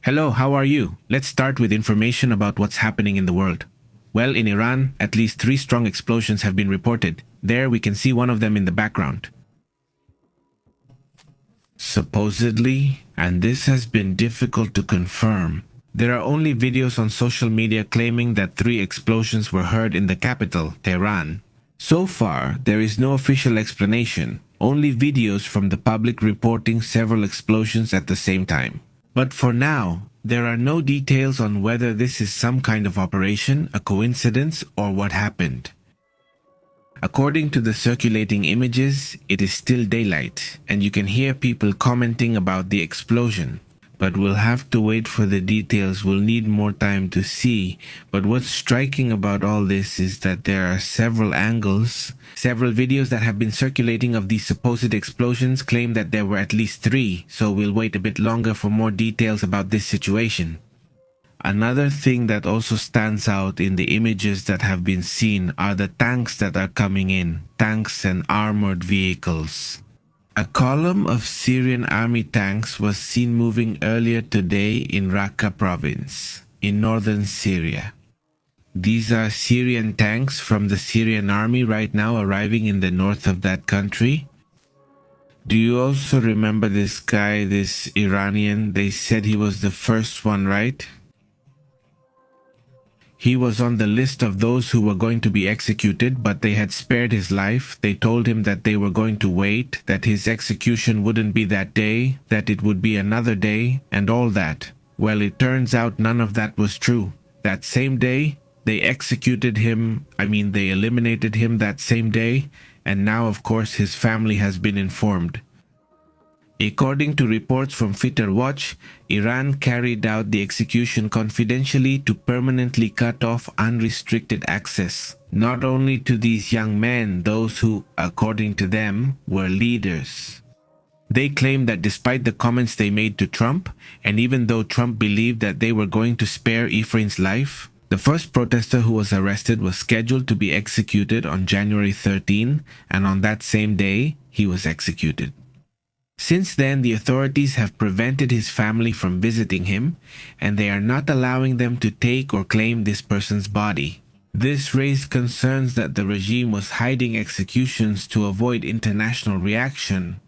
Hello, how are you? Let's start with information about what's happening in the world. Well, in Iran, at least 3 strong explosions have been reported. There we can see one of them in the background. Supposedly, and this has been difficult to confirm, there are only videos on social media claiming that 3 explosions were heard in the capital, Tehran. So far, there is no official explanation, only videos from the public reporting several explosions at the same time. But for now, there are no details on whether this is some kind of operation, a coincidence, or what happened. According to the circulating images, it is still daylight, and you can hear people commenting about the explosion. But we'll have to wait for the details. We'll need more time to see. But what's striking about all this is that there are several angles. Several videos that have been circulating of these supposed explosions claim that there were at least 3, so we'll wait a bit longer for more details about this situation. Another thing that also stands out in the images that have been seen are the tanks that are coming in, tanks and armored vehicles. A column of Syrian army tanks was seen moving earlier today in Raqqa province, in northern Syria. These are Syrian tanks from the Syrian army right now arriving in the north of that country. Do you also remember this guy, this Iranian? They said he was the first one, right? He was on the list of those who were going to be executed, but they had spared his life. They told him that they were going to wait, that his execution wouldn't be that day, that it would be another day, and all that. Well, it turns out none of that was true. That same day, they executed him, they eliminated him that same day, and now, of course, his family has been informed. According to reports from Fitter Watch, Iran carried out the execution confidentially to permanently cut off unrestricted access, not only to these young men, those who, according to them, were leaders. They claim that despite the comments they made to Trump, and even though Trump believed that they were going to spare Efrain's life, the first protester who was arrested was scheduled to be executed on January 13, and on that same day, he was executed. Since then, the authorities have prevented his family from visiting him, and they are not allowing them to take or claim this person's body. This raised concerns that the regime was hiding executions to avoid international reaction.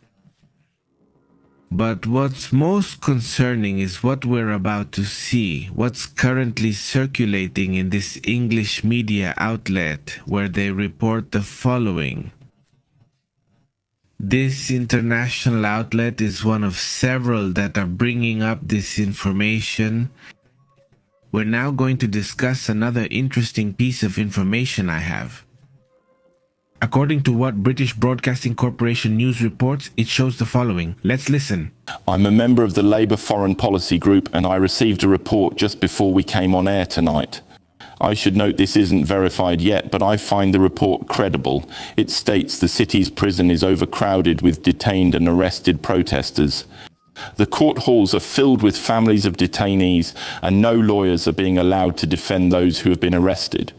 But what's most concerning is what we're about to see, what's currently circulating in this English media outlet, where they report the following. This international outlet is one of several that are bringing up this information. We're now going to discuss another interesting piece of information I have. According to what British Broadcasting Corporation News reports, it shows the following. Let's listen. I'm a member of the Labour Foreign Policy Group, and I received a report just before we came on air tonight. I should note this isn't verified yet, but I find the report credible. It states the city's prison is overcrowded with detained and arrested protesters. The court halls are filled with families of detainees, and no lawyers are being allowed to defend those who have been arrested.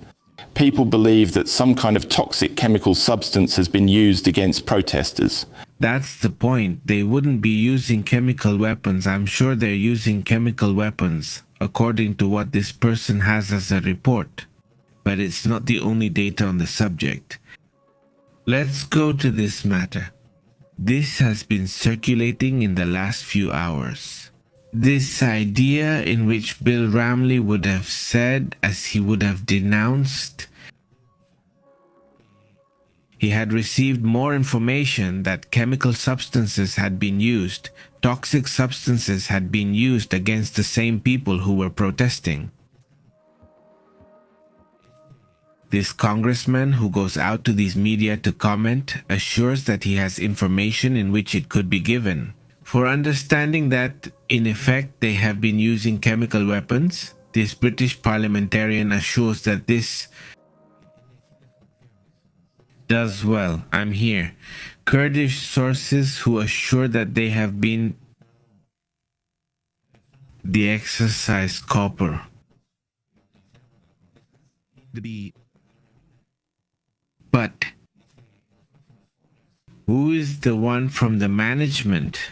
People believe that some kind of toxic chemical substance has been used against protesters. That's the point. They wouldn't be using chemical weapons. I'm sure they're using chemical weapons, according to what this person has as a report. But it's not the only data on the subject. Let's go to this matter. This has been circulating in the last few hours. This idea in which Bill Ramley would have said, as he would have denounced, he had received more information that chemical substances had been used, toxic substances had been used against the same people who were protesting. This congressman who goes out to these media to comment assures that he has information in which it could be given. For understanding that, in effect, they have been using chemical weapons, this British parliamentarian assures that this does well. I'm here. Kurdish sources who assure that they have been the exercise copper. But who is the one from the management?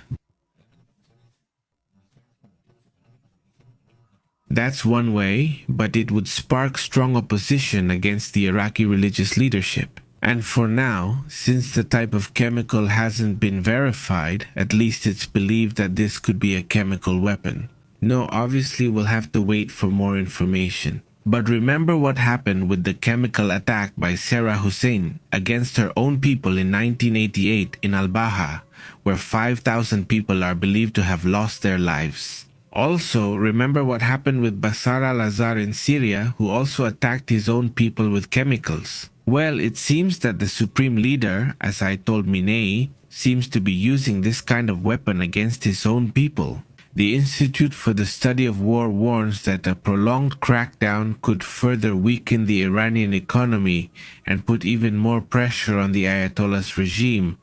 That's one way, but it would spark strong opposition against the Iraqi religious leadership. And for now, since the type of chemical hasn't been verified, at least it's believed that this could be a chemical weapon. No, obviously we'll have to wait for more information. But remember what happened with the chemical attack by Sarah Hussein against her own people in 1988 in Al-Baha, where 5,000 people are believed to have lost their lives. Also, remember what happened with Bashar al-Assad in Syria, who also attacked his own people with chemicals. Well, it seems that the supreme leader, as I told Minei, seems to be using this kind of weapon against his own people. The Institute for the Study of War warns that a prolonged crackdown could further weaken the Iranian economy and put even more pressure on the Ayatollah's regime.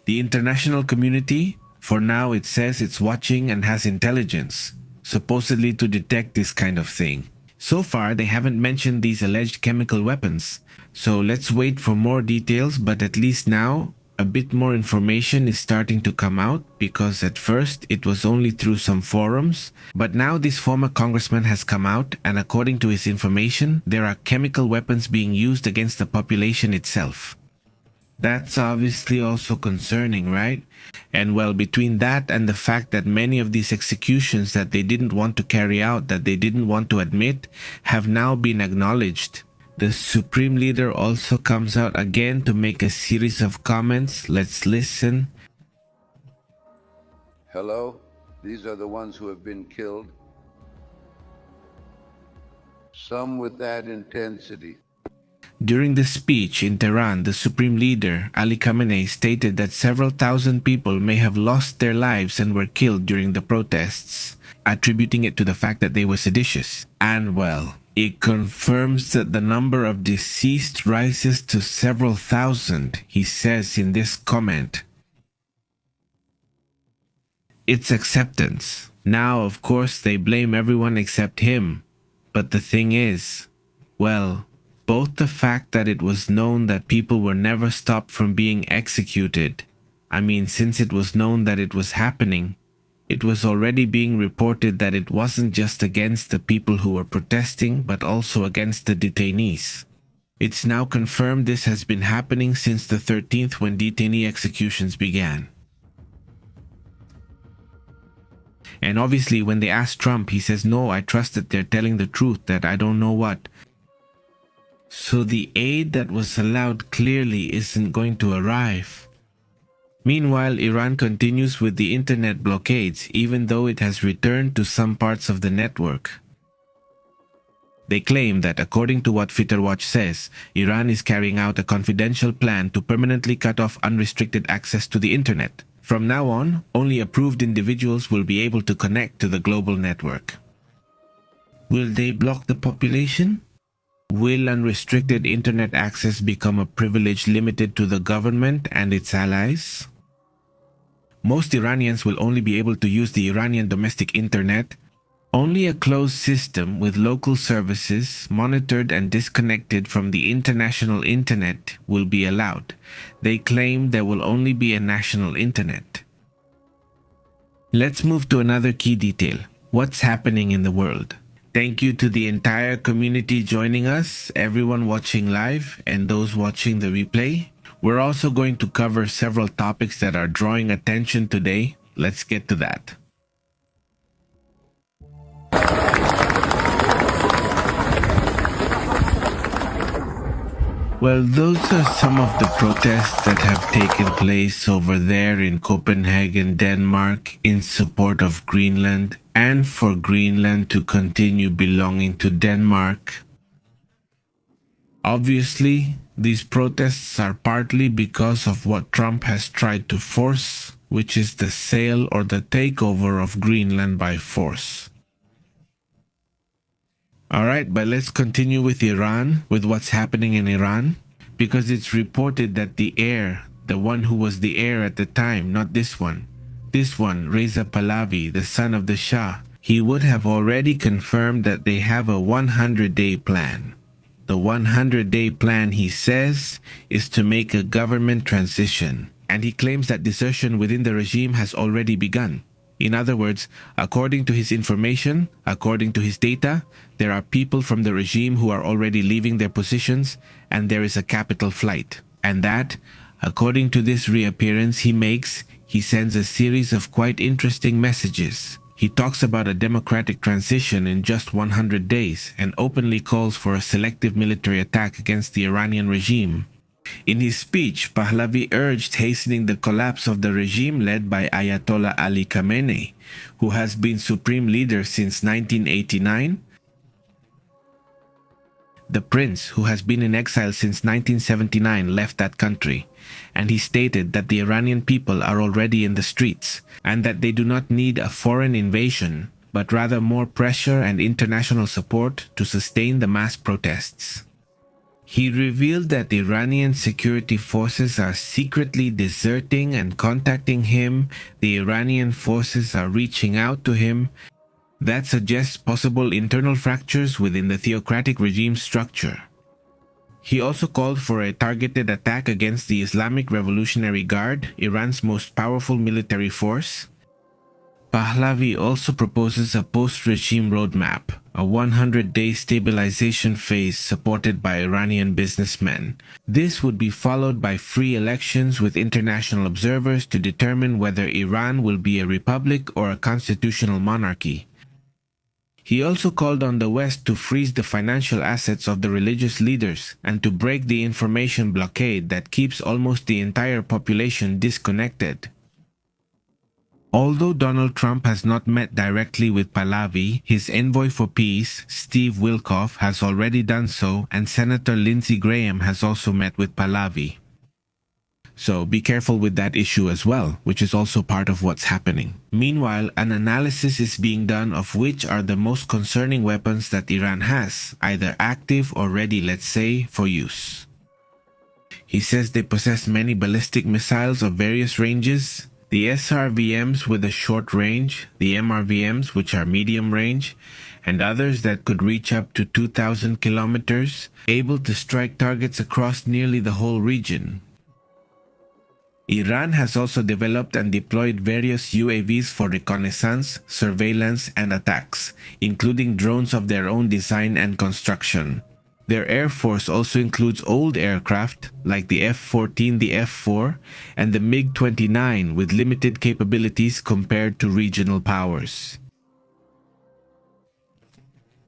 The international community, for now it says it's watching and has intelligence, supposedly to detect this kind of thing. So far, they haven't mentioned these alleged chemical weapons, so let's wait for more details, but at least now, a bit more information is starting to come out, because at first it was only through some forums, but now this former congressman has come out, and according to his information, there are chemical weapons being used against the population itself. That's obviously also concerning, right? And well, between that and the fact that many of these executions that they didn't want to carry out, that they didn't want to admit, have now been acknowledged. The Supreme Leader also comes out again to make a series of comments. Let's listen. Hello, these are the ones who have been killed. Some with that intensity. During the speech in Tehran, the Supreme Leader, Ali Khamenei, stated that several thousand people may have lost their lives and were killed during the protests, attributing it to the fact that they were seditious. And well, it confirms that the number of deceased rises to several thousand, he says in this comment. It's acceptance. Now, of course, they blame everyone except him. But the thing is, well, both the fact that it was known that people were never stopped from being executed, I mean, since it was known that it was happening, it was already being reported that it wasn't just against the people who were protesting, but also against the detainees. It's now confirmed this has been happening since the 13th when detainee executions began. And obviously when they asked Trump, he says, no, I trust that they're telling the truth, that I don't know what. So the aid that was allowed clearly isn't going to arrive. Meanwhile, Iran continues with the internet blockades, even though it has returned to some parts of the network. They claim that, according to what FitterWatch says, Iran is carrying out a confidential plan to permanently cut off unrestricted access to the internet. From now on, only approved individuals will be able to connect to the global network. Will they block the population? Will unrestricted internet access become a privilege limited to the government and its allies? Most Iranians will only be able to use the Iranian domestic internet. Only a closed system with local services monitored and disconnected from the international internet will be allowed. They claim there will only be a national internet. Let's move to another key detail. What's happening in the world? Thank you to the entire community joining us, everyone watching live, and those watching the replay. We're also going to cover several topics that are drawing attention today. Let's get to that. Well, those are some of the protests that have taken place over there in Copenhagen, Denmark, in support of Greenland and for Greenland to continue belonging to Denmark. Obviously, these protests are partly because of what Trump has tried to force, which is the sale or the takeover of Greenland by force. Alright, but let's continue with Iran, with what's happening in Iran, because it's reported that the heir, the one who was the heir at the time, not this one, Reza Pahlavi, the son of the Shah, he would have already confirmed that they have a 100-day plan. The 100-day plan, he says, is to make a government transition, and he claims that desertion within the regime has already begun. In other words, according to his information, according to his data, there are people from the regime who are already leaving their positions, and there is a capital flight. And that, according to this reappearance he makes, he sends a series of quite interesting messages. He talks about a democratic transition in just 100 days and openly calls for a selective military attack against the Iranian regime. In his speech, Pahlavi urged hastening the collapse of the regime led by Ayatollah Ali Khamenei, who has been supreme leader since 1989. The prince, who has been in exile since 1979, left that country, and he stated that the Iranian people are already in the streets, and that they do not need a foreign invasion, but rather more pressure and international support to sustain the mass protests. He revealed that Iranian security forces are secretly deserting and contacting him, the Iranian forces are reaching out to him. That suggests possible internal fractures within the theocratic regime structure. He also called for a targeted attack against the Islamic Revolutionary Guard, Iran's most powerful military force. Pahlavi also proposes a post-regime roadmap, a 100-day stabilization phase supported by Iranian businessmen. This would be followed by free elections with international observers to determine whether Iran will be a republic or a constitutional monarchy. He also called on the West to freeze the financial assets of the religious leaders and to break the information blockade that keeps almost the entire population disconnected. Although Donald Trump has not met directly with Pahlavi, his envoy for peace, Steve Witkoff, has already done so, and Senator Lindsey Graham has also met with Pahlavi. So be careful with that issue as well, which is also part of what's happening. Meanwhile, an analysis is being done of which are the most concerning weapons that Iran has, either active or ready, let's say, for use. He says they possess many ballistic missiles of various ranges, the SRVMs with a short range, the MRVMs which are medium range, and others that could reach up to 2,000 kilometers, able to strike targets across nearly the whole region. Iran has also developed and deployed various UAVs for reconnaissance, surveillance, and attacks, including drones of their own design and construction. Their air force also includes old aircraft like the F-14, the F-4, and the MiG-29 with limited capabilities compared to regional powers.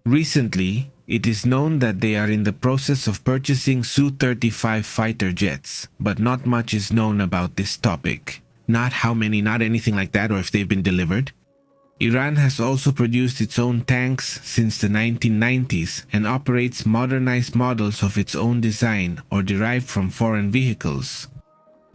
Recently, it is known that they are in the process of purchasing Su-35 fighter jets, but not much is known about this topic. Not how many, not anything like that, or if they've been delivered. Iran has also produced its own tanks since the 1990s and operates modernized models of its own design or derived from foreign vehicles.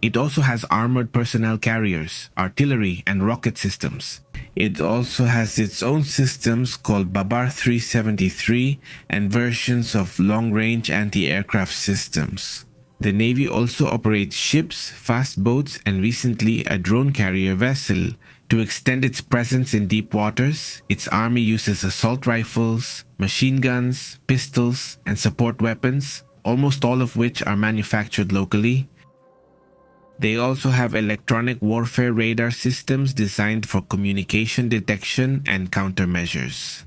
It also has armored personnel carriers, artillery, and rocket systems. It also has its own systems called Babar 373 and versions of long-range anti-aircraft systems. The Navy also operates ships, fast boats, and recently a drone carrier vessel. To extend its presence in deep waters, its army uses assault rifles, machine guns, pistols, and support weapons, almost all of which are manufactured locally. They also have electronic warfare radar systems designed for communication detection and countermeasures.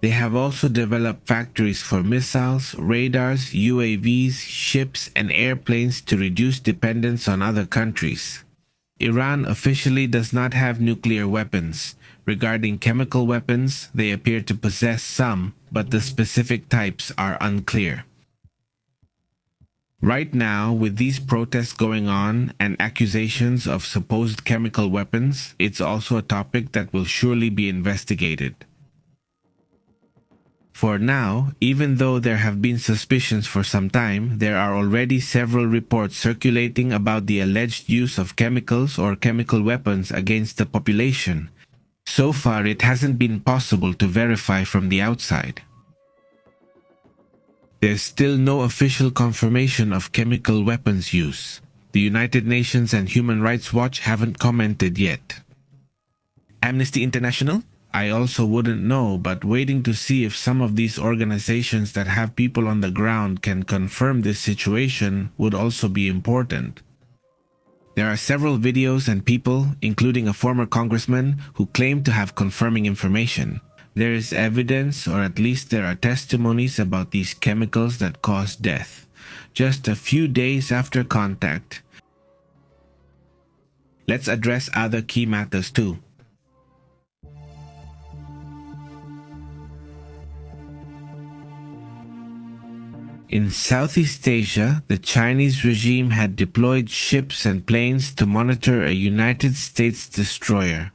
They have also developed factories for missiles, radars, UAVs, ships, and airplanes to reduce dependence on other countries. Iran officially does not have nuclear weapons. Regarding chemical weapons, they appear to possess some, but the specific types are unclear. Right now, with these protests going on and accusations of supposed chemical weapons, it's also a topic that will surely be investigated. For now, even though there have been suspicions for some time, there are already several reports circulating about the alleged use of chemicals or chemical weapons against the population. So far, it hasn't been possible to verify from the outside. There's still no official confirmation of chemical weapons use. The United Nations and Human Rights Watch haven't commented yet. Amnesty International? I also wouldn't know, but waiting to see if some of these organizations that have people on the ground can confirm this situation would also be important. There are several videos and people, including a former congressman, who claim to have confirming information. There is evidence, or at least there are testimonies about these chemicals that cause death, just a few days after contact. Let's address other key matters too. In Southeast Asia, the Chinese regime had deployed ships and planes to monitor a United States destroyer.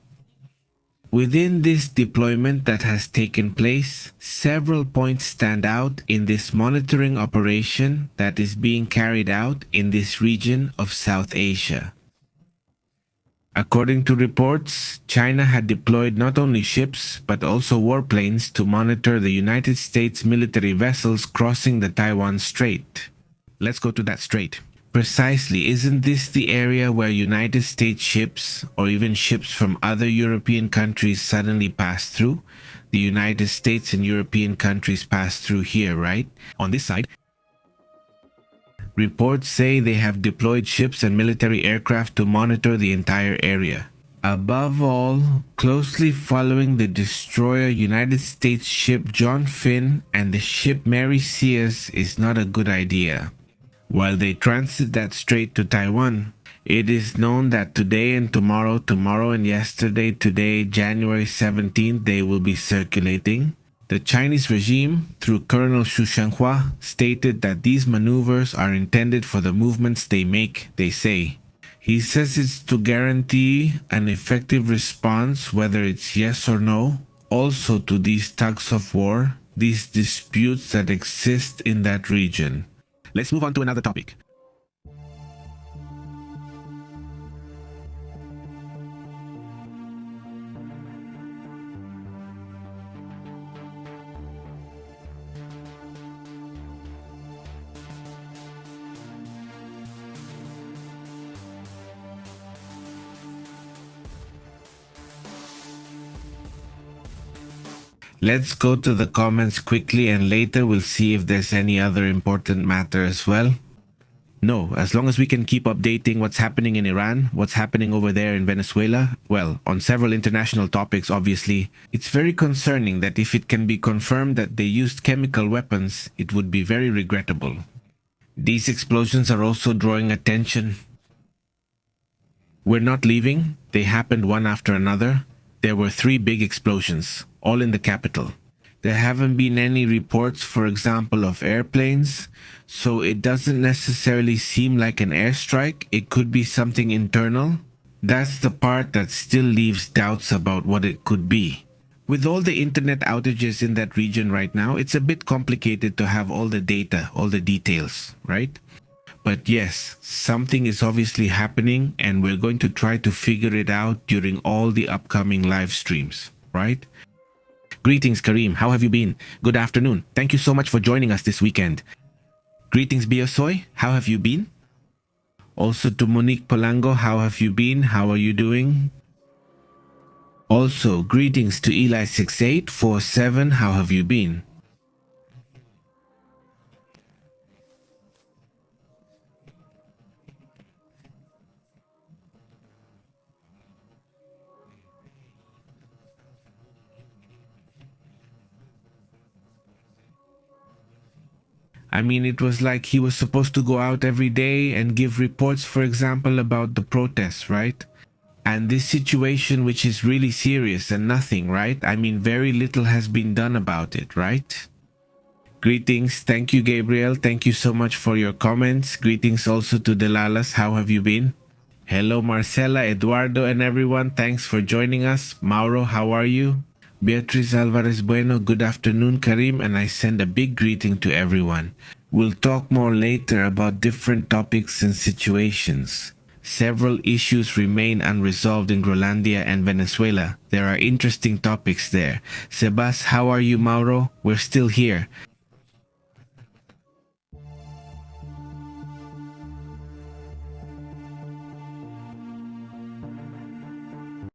Within this deployment that has taken place, several points stand out in this monitoring operation that is being carried out in this region of South Asia. According to reports, China had deployed not only ships but also warplanes to monitor the United States military vessels crossing the Taiwan Strait. Let's go to that strait. Precisely, isn't this the area where United States ships or even ships from other European countries suddenly pass through? The United States and European countries pass through here, right? On this side. Reports say they have deployed ships and military aircraft to monitor the entire area. Above all, closely following the destroyer United States ship John Finn and the ship Mary Sears is not a good idea. While they transit that strait to Taiwan, it is known that today and tomorrow and yesterday, today, January 17th, they will be circulating. The Chinese regime, through Colonel Xu Shanhua, stated that these maneuvers are intended for the movements they make, they say. He says it's to guarantee an effective response, whether it's yes or no, also to these tugs of war, these disputes that exist in that region. Let's move on to another topic. Let's go to the comments quickly and later we'll see if there's any other important matter as well. No, as long as we can keep updating what's happening in Iran, what's happening over there in Venezuela, well, on several international topics obviously, it's very concerning that if it can be confirmed that they used chemical weapons, it would be very regrettable. These explosions are also drawing attention. We're not leaving, they happened one after another. There were 3 big explosions, all in the capital. There haven't been any reports, for example, of airplanes, so it doesn't necessarily seem like an airstrike. It could be something internal. That's the part that still leaves doubts about what it could be. With all the internet outages in that region right now, it's a bit complicated to have all the data, all the details, right? But yes, something is obviously happening and we're going to try to figure it out during all the upcoming live streams, right? Greetings, Kareem. How have you been? Good afternoon. Thank you so much for joining us this weekend. Greetings, Biosoy. How have you been? Also to Monique Polango. How have you been? How are you doing? Also, greetings to Eli6847. How have you been? I mean, it was like he was supposed to go out every day and give reports, for example, about the protests, right? And this situation, which is really serious and nothing, right? I mean, very little has been done about it, right? Greetings. Thank you, Gabriel. Thank you so much for your comments. Greetings also to Delalas. How have you been? Hello, Marcela, Eduardo, and everyone. Thanks for joining us. Mauro, how are you? Beatriz Alvarez Bueno, good afternoon, Karim, and I send a big greeting to everyone. We'll talk more later about different topics and situations. Several issues remain unresolved in Groenlandia and Venezuela. There are interesting topics there. Sebas, how are you, Mauro? We're still here.